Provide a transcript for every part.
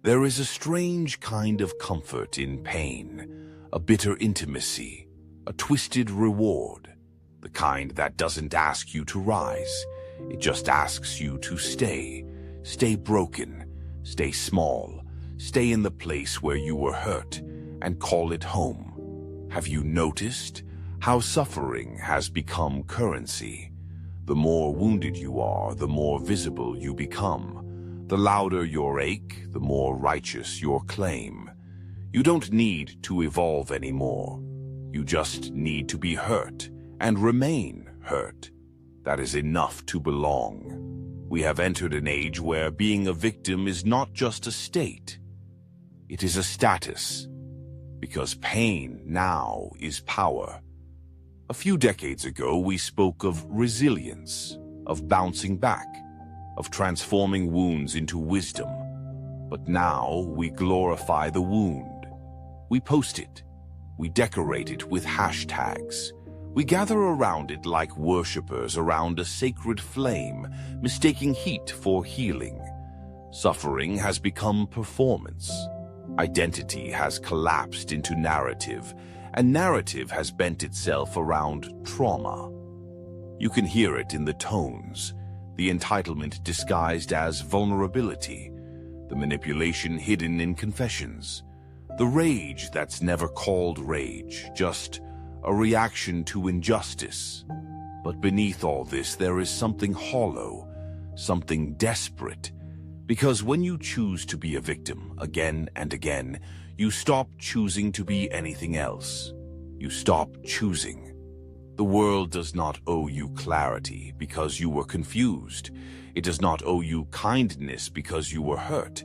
There is a strange kind of comfort in pain, a bitter intimacy, a twisted reward, the kind that doesn't ask you to rise. It just asks you to stay. Stay broken, stay small, stay in the place where you were hurt, and call it home. Have you noticed how suffering has become currency? The more wounded you are, the more visible you become. The louder your ache, the more righteous your claim. You don't need to evolve anymore. You just need to be hurt and remain hurt. That is enough to belong. We have entered an age where being a victim is not just a state. It is a status. Because pain now is power. A few decades ago, we spoke of resilience, of bouncing back, of transforming wounds into wisdom. But now we glorify the wound. We post it. We decorate it with hashtags. We gather around it like worshippers around a sacred flame, mistaking heat for healing. Suffering has become performance. Identity has collapsed into narrative, and narrative has bent itself around trauma. You can hear it in the tones, the entitlement disguised as vulnerability, the manipulation hidden in confessions, the rage that's never called rage, just a reaction to injustice. But beneath all this, there is something hollow, something desperate. Because when you choose to be a victim again and again, you stop choosing to be anything else. You stop choosing. The world does not owe you clarity because you were confused. It does not owe you kindness because you were hurt.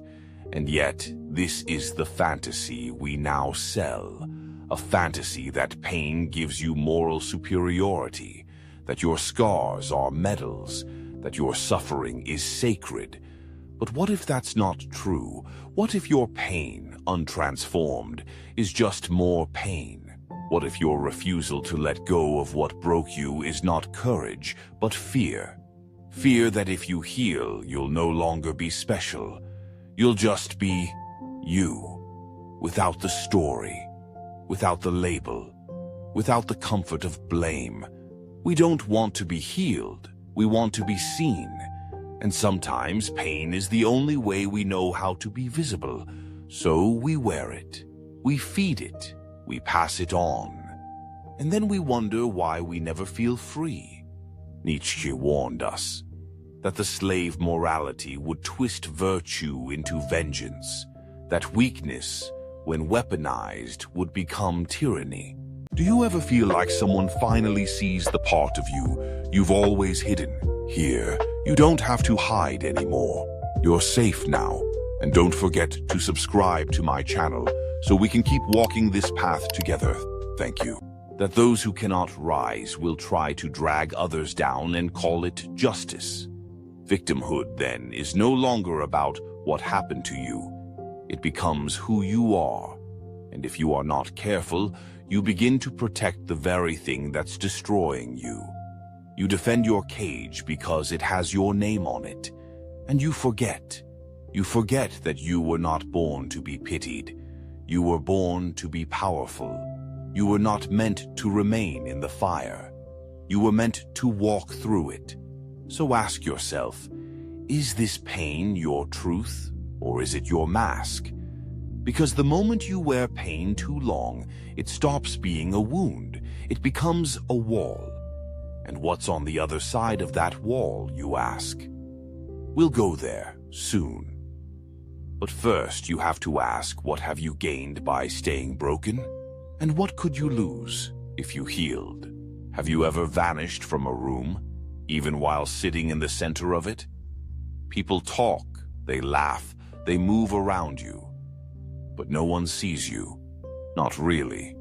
And yet, this is the fantasy we now sell. A fantasy that pain gives you moral superiority, that your scars are medals, that your suffering is sacred. But what if that's not true? What if your pain, untransformed, is just more pain? What if your refusal to let go of what broke you is not courage, but fear? Fear that if you heal, you'll no longer be special. You'll just be you, without the story, without the label, without the comfort of blame. We don't want to be healed. We want to be seen. And sometimes pain is the only way we know how to be visible. So we wear it. We feed it. We pass it on. And then we wonder why we never feel free. Nietzsche warned us that the slave morality would twist virtue into vengeance, that weakness, when weaponized, would become tyranny. Do you ever feel like someone finally sees the part of you you've always hidden? Here, you don't have to hide anymore. You're safe now. And don't forget to subscribe to my channel so we can keep walking this path together. Thank you. That those who cannot rise will try to drag others down and call it justice. Victimhood, then, is no longer about what happened to you. It becomes who you are. And if you are not careful, you begin to protect the very thing that's destroying you. You defend your cage because it has your name on it. And you forget. You forget that you were not born to be pitied. You were born to be powerful. You were not meant to remain in the fire. You were meant to walk through it. So ask yourself, is this pain your truth, or is it your mask? Because the moment you wear pain too long, it stops being a wound. It becomes a wall. And what's on the other side of that wall, you ask? We'll go there soon. But first, you have to ask, what have you gained by staying broken? And what could you lose if you healed? Have you ever vanished from a room, even while sitting in the center of it? People talk, they laugh, they move around you. But no one sees you. Not really.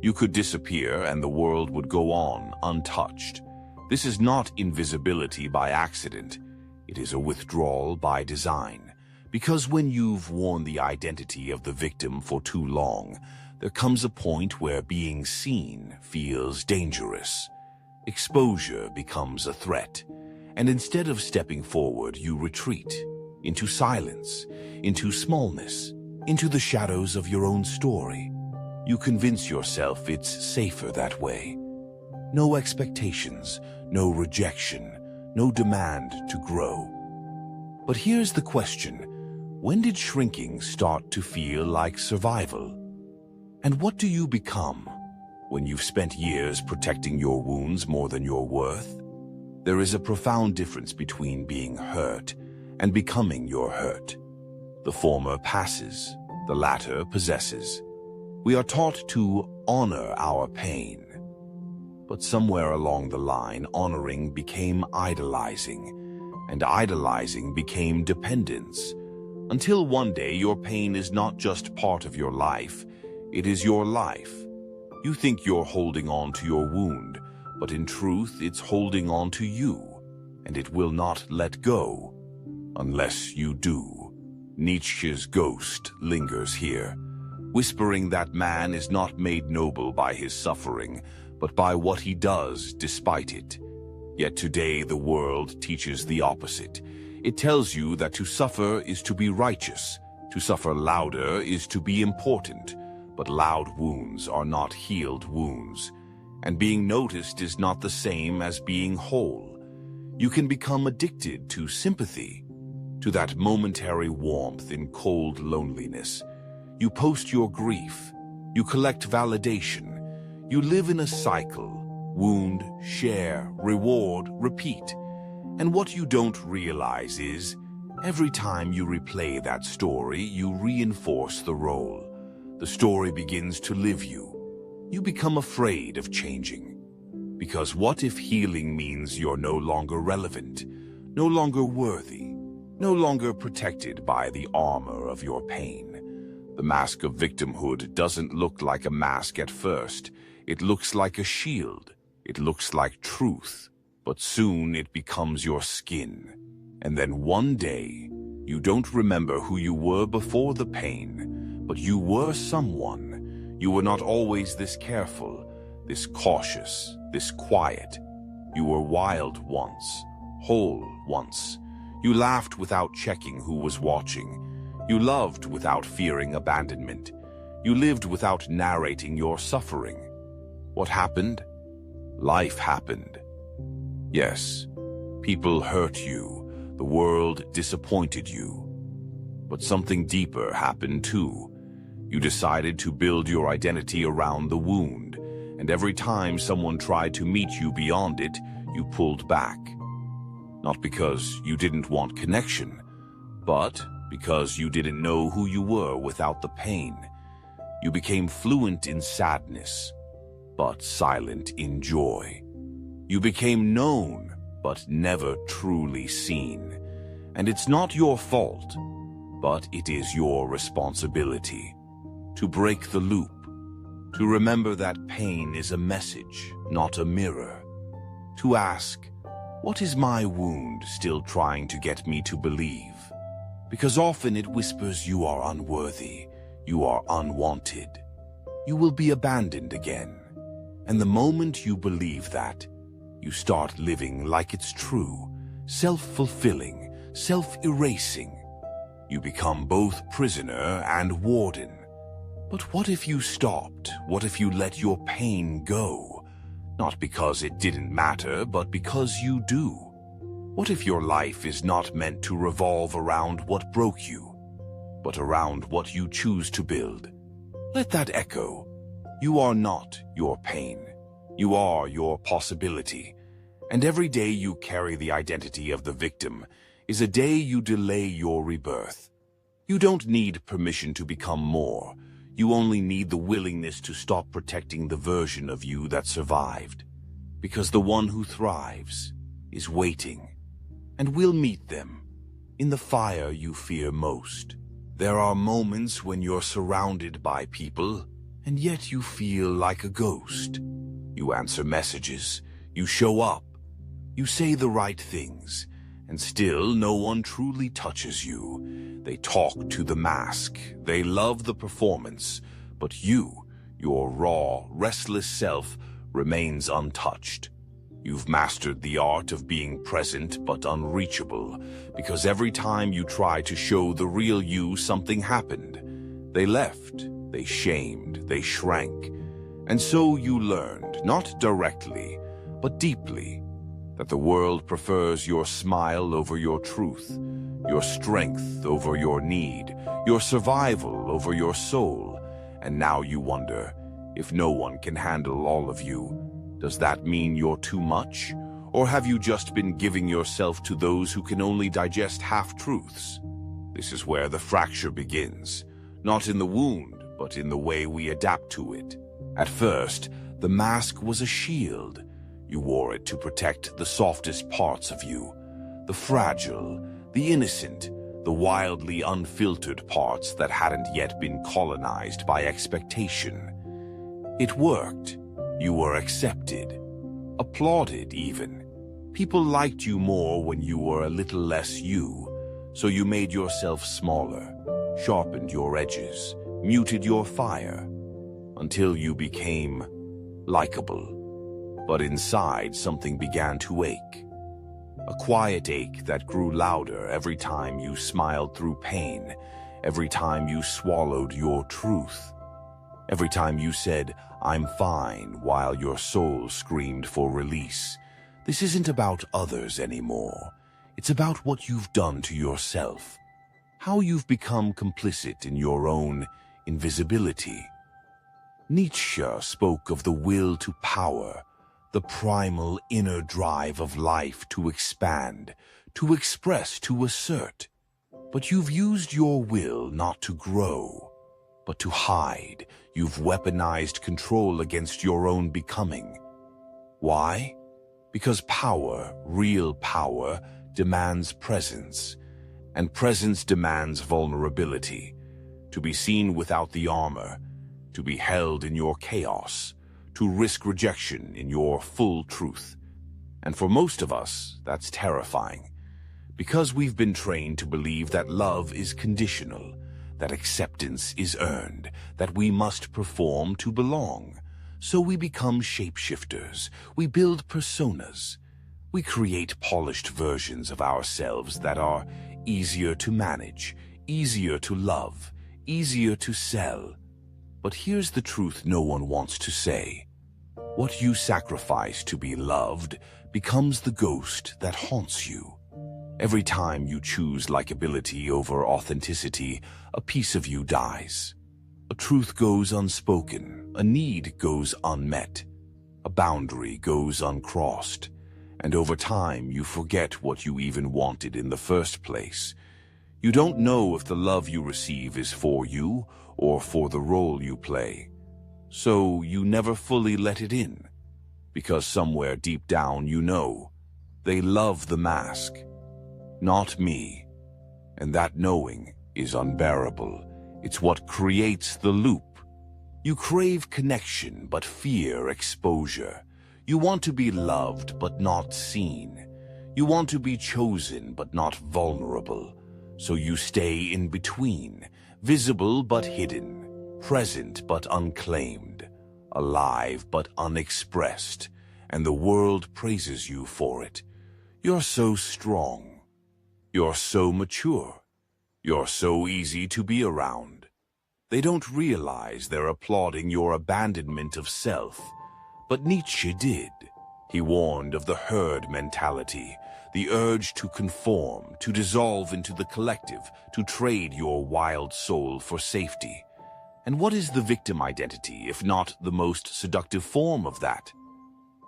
You could disappear and the world would go on untouched. This is not invisibility by accident. It is a withdrawal by design. Because when you've worn the identity of the victim for too long, there comes a point where being seen feels dangerous. Exposure becomes a threat. And instead of stepping forward, you retreat into silence, into smallness, into the shadows of your own story. You convince yourself it's safer that way. No expectations, no rejection, no demand to grow. But here's the question: when did shrinking start to feel like survival? And what do you become when you've spent years protecting your wounds more than your worth? There is a profound difference between being hurt and becoming your hurt. The former passes, the latter possesses. We are taught to honor our pain. But somewhere along the line, honoring became idolizing, and idolizing became dependence. Until one day your pain is not just part of your life, it is your life. You think you're holding on to your wound, but in truth it's holding on to you, and it will not let go unless you do. Nietzsche's ghost lingers here, whispering that man is not made noble by his suffering, but by what he does despite it. Yet today the world teaches the opposite. It tells you that to suffer is to be righteous, to suffer louder is to be important, but loud wounds are not healed wounds, and being noticed is not the same as being whole. You can become addicted to sympathy, to that momentary warmth in cold loneliness. You post your grief, you collect validation, you live in a cycle: wound, share, reward, repeat. And what you don't realize is, every time you replay that story, you reinforce the role. The story begins to live you. You become afraid of changing. Because what if healing means you're no longer relevant, no longer worthy, no longer protected by the armor of your pain? The mask of victimhood doesn't look like a mask at first. It looks like a shield. It looks like truth. But soon it becomes your skin. And then one day, you don't remember who you were before the pain, but you were someone. You were not always this careful, this cautious, this quiet. You were wild once, whole once. You laughed without checking who was watching. You loved without fearing abandonment. You lived without narrating your suffering. What happened? Life happened. Yes, people hurt you, the world disappointed you. But something deeper happened too. You decided to build your identity around the wound, and every time someone tried to meet you beyond it, you pulled back. Not because you didn't want connection, but because you didn't know who you were without the pain. You became fluent in sadness, but silent in joy. You became known, but never truly seen. And it's not your fault, but it is your responsibility to break the loop, to remember that pain is a message, not a mirror, to ask, what is my wound still trying to get me to believe? Because often it whispers you are unworthy, you are unwanted, you will be abandoned again. And the moment you believe that, you start living like it's true, self-fulfilling, self-erasing. You become both prisoner and warden. But what if you stopped? What if you let your pain go? Not because it didn't matter, but because you do. What if your life is not meant to revolve around what broke you, but around what you choose to build? Let that echo. You are not your pain. You are your possibility. And every day you carry the identity of the victim is a day you delay your rebirth. You don't need permission to become more. You only need the willingness to stop protecting the version of you that survived. Because the one who thrives is waiting. And we'll meet them in the fire you fear most. There are moments when you're surrounded by people, and yet you feel like a ghost. You answer messages, you show up, you say the right things, and still no one truly touches you. They talk to the mask, they love the performance, but you, your raw, restless self, remains untouched. You've mastered the art of being present but unreachable, because every time you try to show the real you, something happened. They left, they shamed, they shrank. And so you learned, not directly, but deeply, that the world prefers your smile over your truth, your strength over your need, your survival over your soul. And now you wonder, if no one can handle all of you, does that mean you're too much? Or have you just been giving yourself to those who can only digest half-truths? This is where the fracture begins, not in the wound, but in the way we adapt to it. At first, the mask was a shield. You wore it to protect the softest parts of you, the fragile, the innocent, the wildly unfiltered parts that hadn't yet been colonized by expectation. It worked. You were accepted, applauded even. People liked you more when you were a little less you, so you made yourself smaller, sharpened your edges, muted your fire, until you became likable. But inside, something began to ache. A quiet ache that grew louder every time you smiled through pain, every time you swallowed your truth, every time you said, "I'm fine," while your soul screamed for release. This isn't about others anymore. It's about what you've done to yourself, how you've become complicit in your own invisibility. Nietzsche spoke of the will to power, the primal inner drive of life to expand, to express, to assert. But you've used your will not to grow, but to hide. You've weaponized control against your own becoming. Why? Because power, real power, demands presence, and presence demands vulnerability, to be seen without the armor, to be held in your chaos, to risk rejection in your full truth. And for most of us, that's terrifying, because we've been trained to believe that love is conditional, that acceptance is earned, that we must perform to belong. So we become shapeshifters, we build personas, we create polished versions of ourselves that are easier to manage, easier to love, easier to sell. But here's the truth no one wants to say. What you sacrifice to be loved becomes the ghost that haunts you. Every time you choose likability over authenticity, a piece of you dies. A truth goes unspoken, a need goes unmet, a boundary goes uncrossed, and over time you forget what you even wanted in the first place. You don't know if the love you receive is for you or for the role you play. So you never fully let it in, because somewhere deep down you know, they love the mask, not me. And that knowing is unbearable. It's what creates the loop. You crave connection but fear exposure. You want to be loved but not seen. You want to be chosen but not vulnerable. So you stay in between, visible but hidden, present but unclaimed, alive but unexpressed, and the world praises you for it. You're so strong. You're so mature. You're so easy to be around. They don't realize they're applauding your abandonment of self. But Nietzsche did. He warned of the herd mentality, the urge to conform, to dissolve into the collective, to trade your wild soul for safety. And what is the victim identity, if not the most seductive form of that?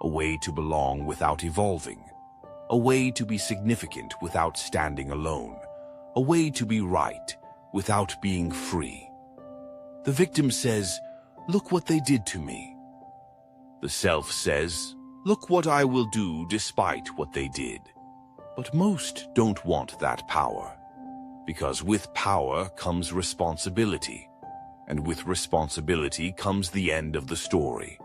A way to belong without evolving. A way to be significant without standing alone. A way to be right without being free. The victim says, "Look what they did to me." The self says, "Look what I will do despite what they did." But most don't want that power, because with power comes responsibility, and with responsibility comes the end of the story.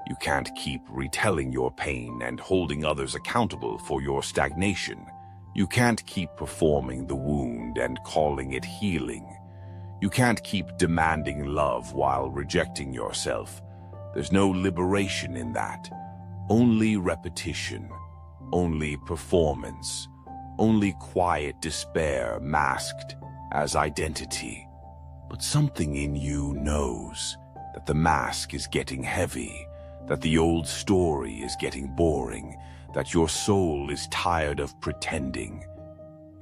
You can't keep retelling your pain and holding others accountable for your stagnation. You can't keep performing the wound and calling it healing. You can't keep demanding love while rejecting yourself. There's no liberation in that. Only repetition, only performance, only quiet despair masked as identity. But something in you knows that the mask is getting heavy, that the old story is getting boring, that your soul is tired of pretending.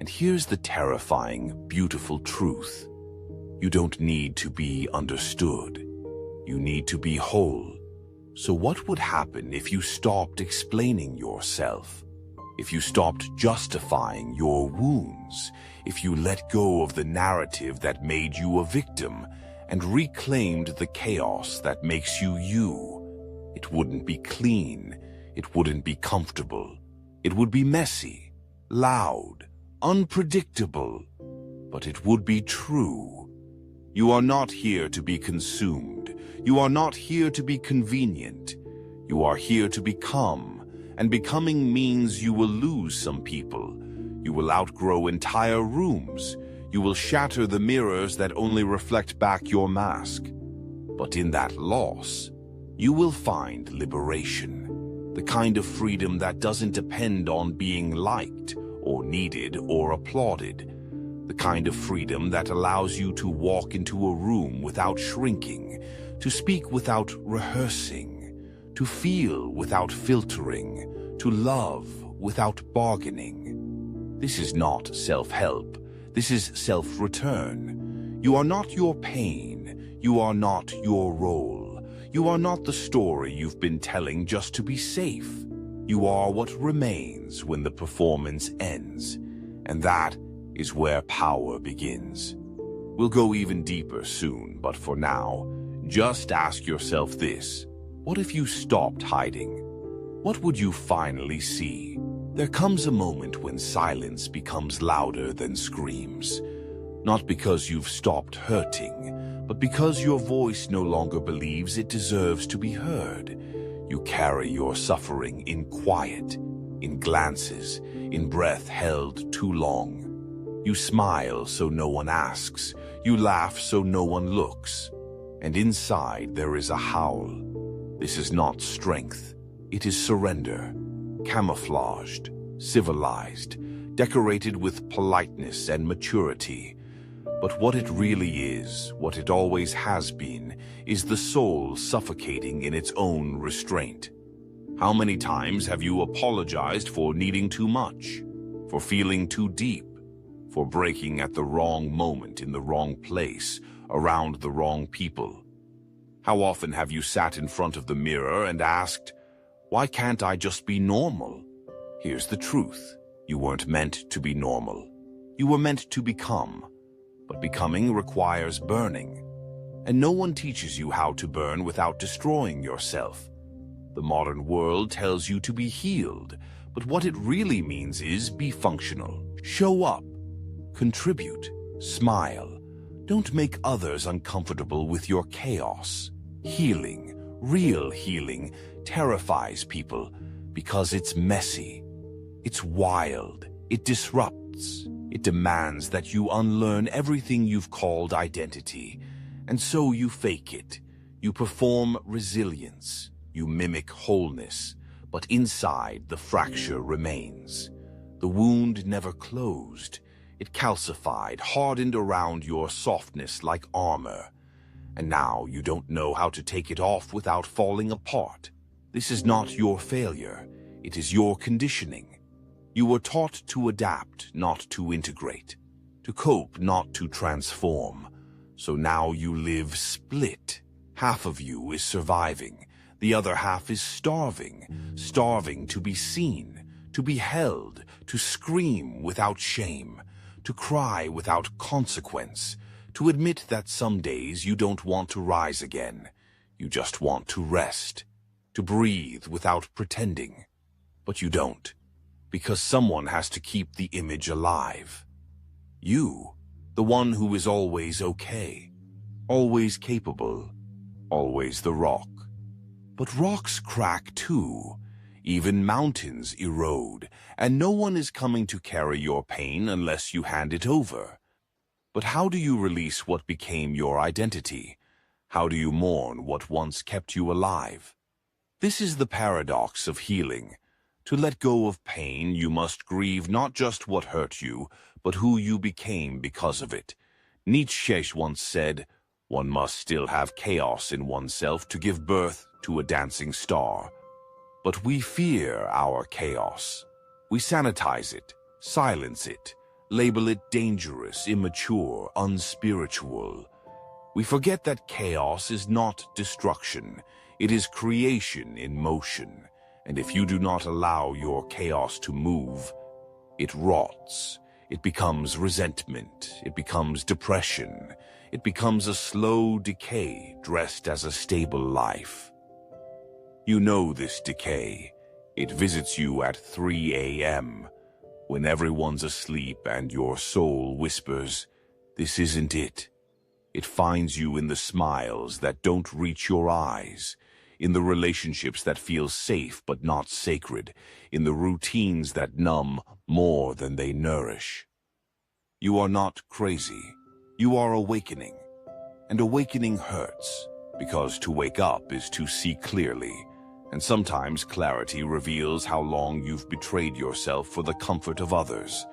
And here's the terrifying, beautiful truth. You don't need to be understood. You need to be whole. So what would happen if you stopped explaining yourself? If you stopped justifying your wounds? If you let go of the narrative that made you a victim and reclaimed the chaos that makes you you? It wouldn't be clean. It wouldn't be comfortable. It would be messy, loud, unpredictable. But it would be true. You are not here to be consumed. You are not here to be convenient. You are here to become, and becoming means you will lose some people. You will outgrow entire rooms. You will shatter the mirrors that only reflect back your mask. But in that loss, you will find liberation, the kind of freedom that doesn't depend on being liked or needed or applauded. The kind of freedom that allows you to walk into a room without shrinking, to speak without rehearsing, to feel without filtering, to love without bargaining. This is not self-help. This is self-return. You are not your pain. You are not your role. You are not the story you've been telling just to be safe. You are what remains when the performance ends. And that is where power begins. We'll go even deeper soon, but for now, just ask yourself this. What if you stopped hiding? What would you finally see? There comes a moment when silence becomes louder than screams. Not because you've stopped hurting, but because your voice no longer believes it deserves to be heard. You carry your suffering in quiet, in glances, in breath held too long. You smile so no one asks. You laugh so no one looks. And inside there is a howl. This is not strength. It is surrender. Camouflaged, civilized, decorated with politeness and maturity. But what it really is, what it always has been, is the soul suffocating in its own restraint. How many times have you apologized for needing too much, for feeling too deep, for breaking at the wrong moment in the wrong place, around the wrong people? How often have you sat in front of the mirror and asked, why can't I just be normal? Here's the truth. You weren't meant to be normal. You were meant to become. But becoming requires burning. And no one teaches you how to burn without destroying yourself. The modern world tells you to be healed, but what it really means is be functional. Show up. Contribute. Smile. Don't make others uncomfortable with your chaos. Healing, real healing, terrifies people because it's messy. It's wild. It disrupts. It demands that you unlearn everything you've called identity. And so you fake it. You perform resilience. You mimic wholeness. But inside, the fracture remains. The wound never closed. It calcified, hardened around your softness like armor. And now you don't know how to take it off without falling apart. This is not your failure. It is your conditioning. You were taught to adapt, not to integrate. To cope, not to transform. So now you live split. Half of you is surviving. The other half is starving. Starving to be seen, to be held, to scream without shame, to cry without consequence, to admit that some days you don't want to rise again. You just want to rest, to breathe without pretending. But you don't, because someone has to keep the image alive. You, the one who is always okay, always capable, always the rock. But rocks crack too. Even mountains erode, and no one is coming to carry your pain unless you hand it over. But how do you release what became your identity? How do you mourn what once kept you alive? This is the paradox of healing. To let go of pain, you must grieve not just what hurt you, but who you became because of it. Nietzsche once said, "One must still have chaos in oneself to give birth to a dancing star." But we fear our chaos. We sanitize it, silence it, label it dangerous, immature, unspiritual. We forget that chaos is not destruction. It is creation in motion. And if you do not allow your chaos to move, it rots. It becomes resentment. It becomes depression. It becomes a slow decay dressed as a stable life. You know this decay. It visits you at 3 a.m. when everyone's asleep and your soul whispers, "This isn't it." It finds you in the smiles that don't reach your eyes, in the relationships that feel safe but not sacred, in the routines that numb more than they nourish. You are not crazy. You are awakening. And awakening hurts, because to wake up is to see clearly. And sometimes clarity reveals how long you've betrayed yourself for the comfort of others.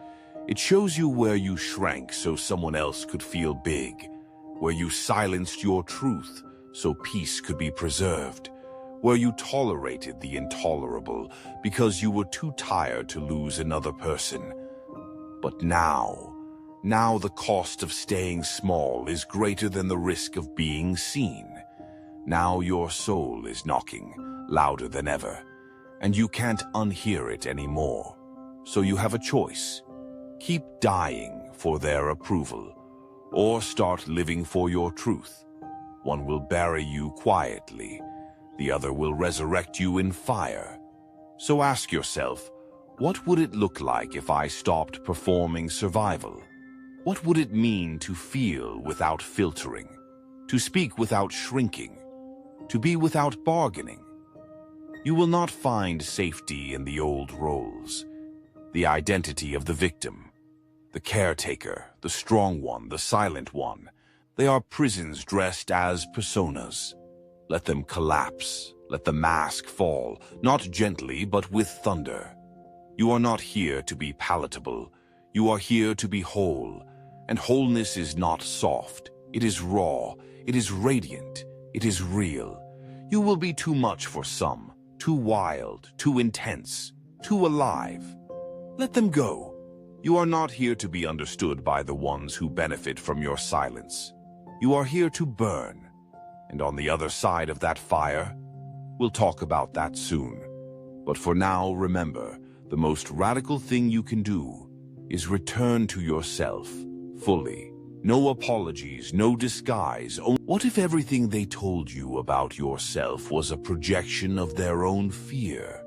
It shows you where you shrank so someone else could feel big, where you silenced your truth so peace could be preserved, where you tolerated the intolerable because you were too tired to lose another person. But now the cost of staying small is greater than the risk of being seen. Now your soul is knocking, louder than ever, and you can't unhear it anymore. So you have a choice. Keep dying for their approval, or start living for your truth. One will bury you quietly, the other will resurrect you in fire. So ask yourself, what would it look like if I stopped performing survival? What would it mean to feel without filtering, to speak without shrinking, to be without bargaining? You will not find safety in the old roles, the identity of the victim, the caretaker, the strong one, the silent one. They are prisons dressed as personas. Let them collapse. Let the mask fall, not gently, but with thunder. You are not here to be palatable. You are here to be whole. And wholeness is not soft. It is raw. It is radiant. It is real. You will be too much for some, too wild, too intense, too alive. Let them go. You are not here to be understood by the ones who benefit from your silence. You are here to burn. And on the other side of that fire, we'll talk about that soon. But for now, remember, the most radical thing you can do is return to yourself fully. No apologies, no disguise. What if everything they told you about yourself was a projection of their own fear?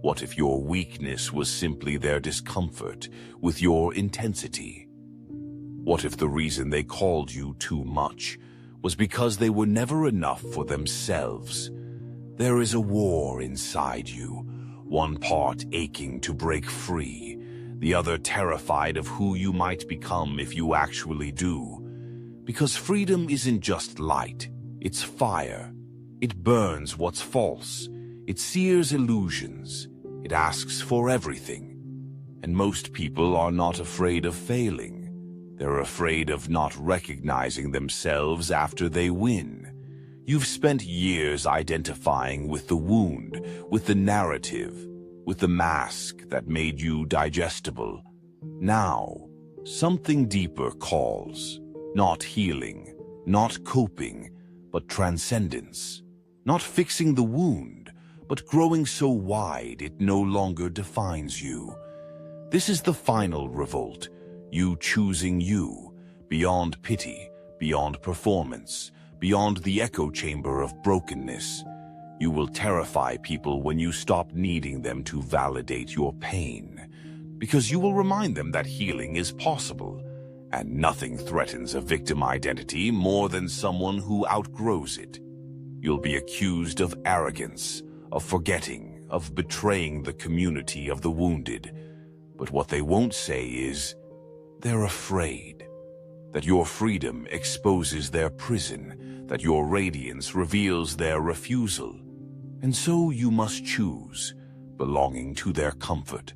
What if your weakness was simply their discomfort with your intensity? What if the reason they called you too much was because they were never enough for themselves? There is a war inside you, one part aching to break free, the other terrified of who you might become if you actually do. Because freedom isn't just light, it's fire. It burns what's false. It sears illusions. It asks for everything. And most people are not afraid of failing. They're afraid of not recognizing themselves after they win. You've spent years identifying with the wound, with the narrative, with the mask that made you digestible. Now, something deeper calls. Not healing, not coping, but transcendence. Not fixing the wound, but growing so wide it no longer defines you. This is the final revolt, you choosing you, beyond pity, beyond performance, beyond the echo chamber of brokenness. You will terrify people when you stop needing them to validate your pain, because you will remind them that healing is possible, and nothing threatens a victim identity more than someone who outgrows it. You'll be accused of arrogance, of forgetting, of betraying the community of the wounded. But what they won't say is, they're afraid. That your freedom exposes their prison, that your radiance reveals their refusal. And so you must choose, belonging to their comfort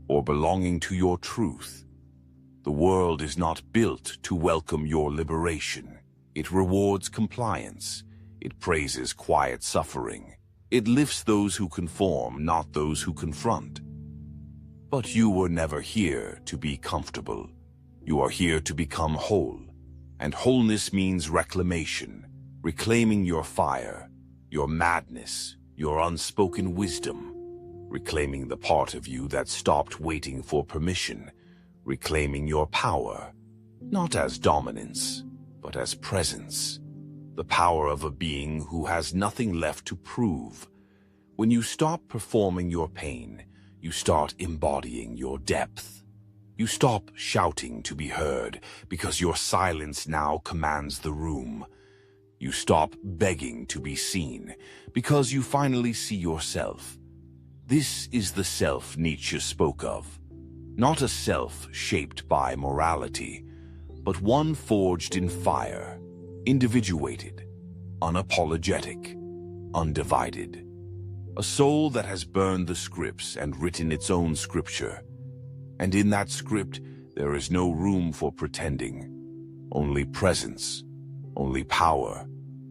or belonging to your truth. The world is not built to welcome your liberation. It rewards compliance. It praises quiet suffering. It lifts those who conform, not those who confront. But you were never here to be comfortable. You are here to become whole. And wholeness means reclamation, reclaiming your fire, your madness, your unspoken wisdom, reclaiming the part of you that stopped waiting for permission, reclaiming your power, not as dominance, but as presence, the power of a being who has nothing left to prove. When you stop performing your pain, you start embodying your depth. You stop shouting to be heard because your silence now commands the room. You stop begging to be seen because you finally see yourself. This is the self Nietzsche spoke of. Not a self shaped by morality, but one forged in fire, individuated, unapologetic, undivided. A soul that has burned the scripts and written its own scripture. And in that script, there is no room for pretending. Only presence, only power,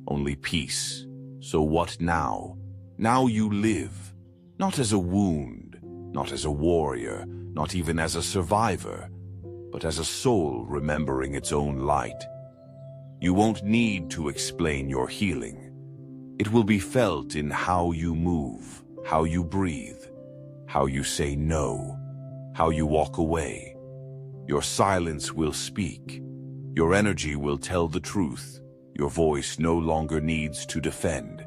only peace. So what now? Now you live, not as a wound, not as a warrior, not even as a survivor, but as a soul remembering its own light. You won't need to explain your healing. It will be felt in how you move, how you breathe, how you say no, how you walk away. Your silence will speak. Your energy will tell the truth. Your voice no longer needs to defend.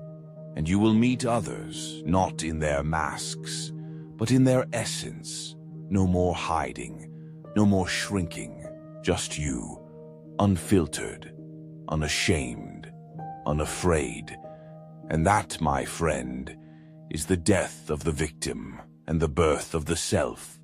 And you will meet others, not in their masks, but in their essence. No more hiding, no more shrinking, just you, unfiltered, unashamed, unafraid. And that, my friend, is the death of the victim and the birth of the self.